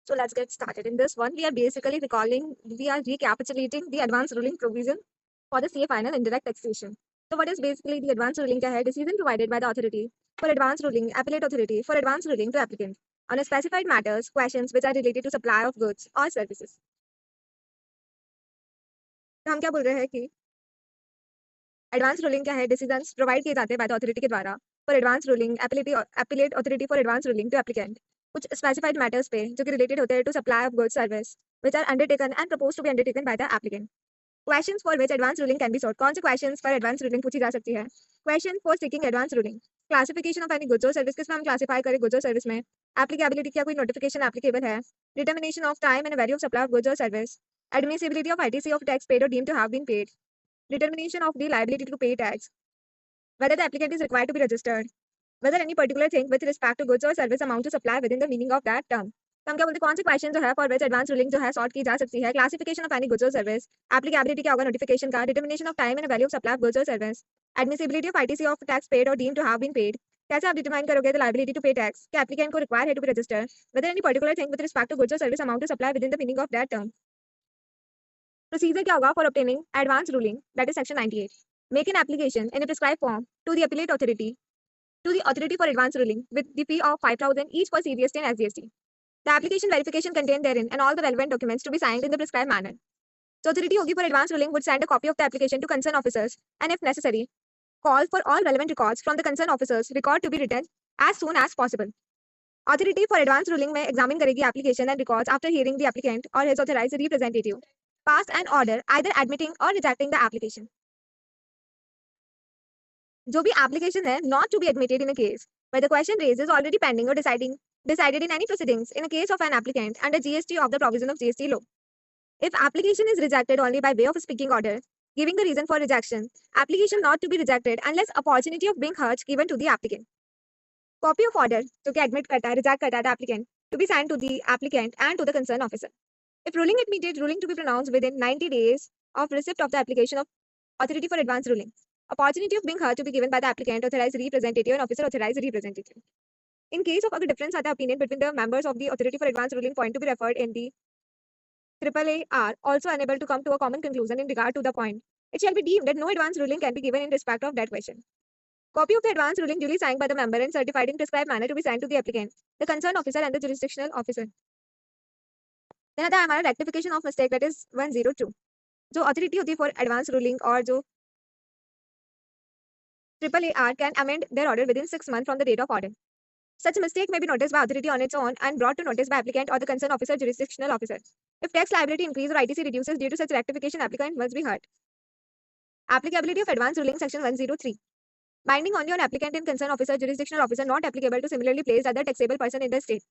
So let's get started. In this one, we are recapitulating the advanced ruling provision for the CA final indirect taxation. So what is basically the advanced ruling? क्या है? Decision provided by the authority for advanced ruling, appellate authority for advanced ruling to applicant on a specified matters, questions which are related to supply of goods or services. तो हम क्या बोल रहे हैं कि advance ruling क्या है? Decisions provide किए जाते हैं बाय द अथॉरिटी के द्वारा for advance ruling, appellate authority for advance ruling to applicant कुछ स्पेसिफाइड मैटर्स पे जो कि रिलेटेड होते हैं to supply of goods service which are undertaken and proposed to be undertaken by the applicant. Questions for which advance ruling can be sought. कौन से questions पर advance ruling पूछी जा सकती है? Question for seeking advance ruling. Classification of any goods or service, किसमें हम classify करें goods और service में? Applicability, क्या कोई notification applicable है? Determination of time and value of supply of goods or service. Admissibility of ITC of tax paid or deemed to have been paid. Determination of the liability to pay tax. Whether the applicant is required to be registered. Whether any particular thing with respect to goods or service amount to supply within the meaning of that term. तो हम क्या बोलते हैं कौन से question जो है for which advance ruling जो है सॉर्ट की जा सकती है? क्लासिफिकेशन ऑफ एनी गुड्स और सर्विस, एप्लीकेबिलिटी क्या होगा नोटिफिकेशन का, determination of time and value of supply of goods और service, admissibility of ITC of tax paid और deemed to have been paid. कैसे आप डिटरमाइन करोगे the liability to pay tax? कि एप्लीकेंट को रिक्वायर है to be register, whether any particular thing with respect to goods और service amount to supply within the meaning of that term. Procedure क्या होगा for obtaining advance ruling, that is section 98. Make an application in a prescribed form to the appellate authority to the authority for advance ruling with the fee of 5,000 each for CGST and SGST. The application verification contained therein and all the relevant documents to be signed in the prescribed manner. So authority hogi for advance ruling would send a copy of the application to concerned officers and if necessary, call for all relevant records from the concerned officers record to be written as soon as possible. Authority for advance ruling में examine करेगी application and records after hearing the applicant or his authorized representative pass an order either admitting or rejecting the application. जो भी application है not to be admitted in a case where the question raised is already pending or decided in any proceedings in a case of an applicant under GST of the provision of GST law. If application is rejected only by way of a speaking order, giving the reason for rejection, application not to be rejected unless opportunity of being heard given to the applicant. Copy of order जो कि admit करता है, reject करता है the applicant to be signed to the applicant and to the concerned officer. If ruling admitted, ruling to be pronounced within 90 days of receipt of the application of authority for advance ruling. Opportunity of being heard to be given by the applicant, authorized representative and officer authorized representative. In case of a difference of the opinion between the members of the authority for advance ruling point to be referred in the AAA are also unable to come to a common conclusion in regard to the point, it shall be deemed that no advance ruling can be given in respect of that question. Copy of the advance ruling duly signed by the member and certified in prescribed manner to be sent to the applicant, the concerned officer and the jurisdictional officer. Then आता है हमारा rectification of mistake, that is 102. जो authority होती है for advance ruling और जो AAR can amend their order within 6 months from the date of order. Such mistake may be noticed by authority on its own and brought to notice by applicant or the concerned officer, jurisdictional officer. If tax liability increases or ITC reduces due to such rectification, applicant must be heard. Applicability of advance ruling, section 103. Binding only on applicant and concerned officer, jurisdictional officer not applicable to similarly placed other taxable person in the state.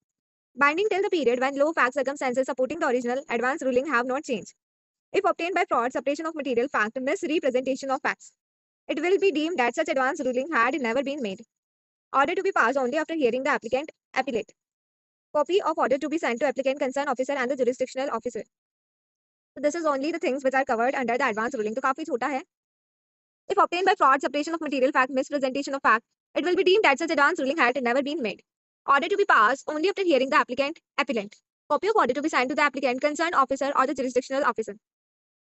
Binding till the period when low fact circumstances supporting the original advance ruling have not changed. If obtained by fraud, suppression of material fact, misrepresentation of facts, it will be deemed that such advance ruling had never been made. Order to be passed only after hearing the applicant appellate. Copy of order to be sent to applicant, concerned officer and the jurisdictional officer. So this is only the things which are covered under the advance ruling. तो काफी छोटा है. If obtained by fraud, suppression of material fact, misrepresentation of fact, it will be deemed that such advance ruling had never been made. Order to be passed only after hearing the applicant appellant. Copy of order to be signed to the applicant, concerned officer or the jurisdictional officer.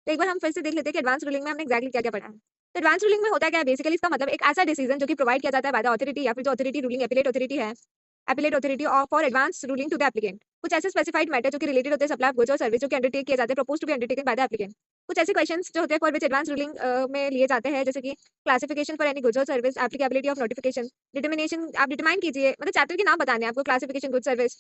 तो एक बार हम फिर से देख लेते हैं कि advance ruling में हमने एक्जैक्टली क्या क्या पढ़ा है. तो एडवांस रूलिंग में होता क्या है? बेसिकली इसका मतलब एक ऐसा डिसीजन जो कि प्रोवाइड किया जाता है बाय द अथॉरिटी या फिर जो अथॉरिटी रूलिंग एपिलेट अथॉरिटी है, एपिलेट अथॉरिटी और for advance ruling to the applicant. कुछ ऐसे स्पेसिफाइड मैटर जो कि रिलेटेड होते हैं सप्लाई ऑफ गुड्स और सर्विस जो कि अंडरटेक किए जाते हैं, propose to be undertaken by the applicant. कुछ ऐसे क्वेश्चंस जो होते हैं फॉर विच एडवांस रूलिंग में लिए जाते हैं, जैसे कि क्लासिफिकेशन फॉर एनी गुड्स और service, applicability of notification, determination. आप डिटरमाइन कीजिए, मतलब चैप्टर के नाम बताने हैं आपको, क्लासिफिकेशन गुड्स सर्विस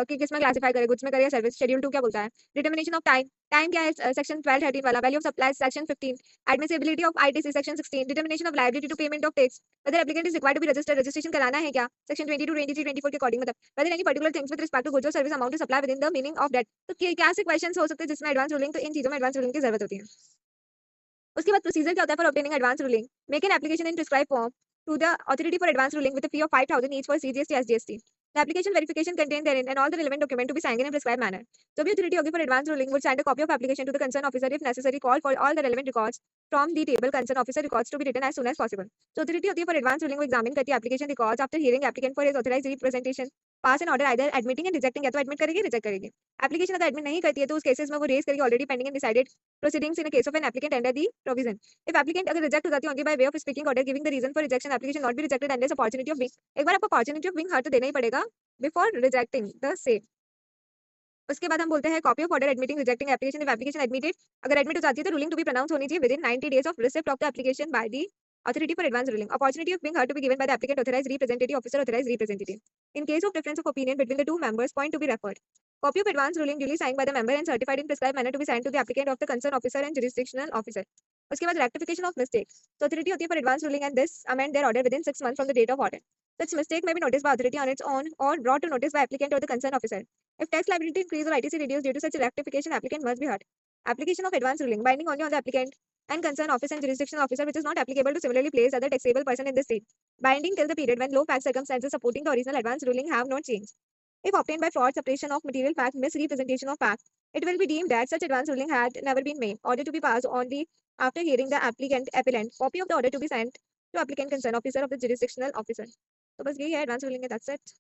कि किसमें क्लासिफाई करें, गुड्स में करें या सर्विस. शेड्यूल 2 क्या बोलता है? डिटर्मिनेशन ऑफ टाइम, टाइम क्या है? सेक्शन 1213 वाला. Value of supply section 15. Admissibility of ITC section 16. Determination of liability to payment of tax, whether applicant is required to be registered, registration कराना है क्या? सेक्शन 22, 23, 24 के अकॉर्डिंग, मतलब whether any particular things with respect to goods और service amount to supply within the meaning of that. तो क्या ऐसे questions हो सकते हैं जिसमें एडवांस रूलिंग, तो इन चीजों में एडवांस रूलिंग की जरूरत होती है. उसके बाद प्रोसीजर क्या होता है for obtaining advance ruling? Make an application in prescribed form to the authority for advance ruling with a fee of 5,000 each for CGST SGST. The application verification contained therein and all the relevant document to be signed in a prescribed manner. So the authority for advance ruling would send a copy of application to the concerned officer if necessary, call for all the relevant records from the table concerned officer records to be written as soon as possible. So authority for advance ruling will examine करती application records after hearing applicant for his authorized representation pass an order either admitting and rejecting, या तो admit करेगी reject करेगी। Application अगर admit नहीं करती है तो उस केसेस में वो रेज करेगी already pending and decided proceedings in case of an applicant under the provision. If applicant अगर रिजेक्ट हो जाती है only by way of speaking order giving the reason for rejection, application not be rejected and their opportunity of being, एक बार आपको opportunity of being heard तो देना ही पड़ेगा बिफोर रिजेक्टिंग द सेम। उसके बाद हम बोलते हैं copy of order admitting rejecting application, if application admitted, अगर एडमिट हो जाती है तो रूलिंग टू बी प्रोनाउंस होनी चाहिए with in 90 days of receipt of the application by the authority for advance ruling. Opportunity of being heard to be given by the applicant, authorized representative, officer, authorized representative. In case of difference of opinion between the two members, point to be referred. Copy of advance ruling duly signed by the member and certified in prescribed manner to be signed to the applicant of the concerned officer and jurisdictional officer. उसके बाद rectification of mistake. So authority होती है for advance ruling and this amend their order within 6 months from the date of order. Such mistake may be noticed by authority on its own or brought to notice by applicant or the concerned officer. If tax liability increase or ITC reduced due to such rectification, applicant must be heard. Application of advance ruling binding only on the applicant and concerned officer and jurisdictional officer, which is not applicable to similarly placed other taxable person in the state. Binding till the period when low fact circumstances supporting the original advance ruling have not changed. If obtained by fraud, suppression of material fact, misrepresentation of fact, it will be deemed that such advance ruling had never been made. Order to be passed only after hearing the appellant. Copy of the order to be sent to applicant concerned officer of the jurisdictional officer. तो बस यही है advance ruling है, that's it.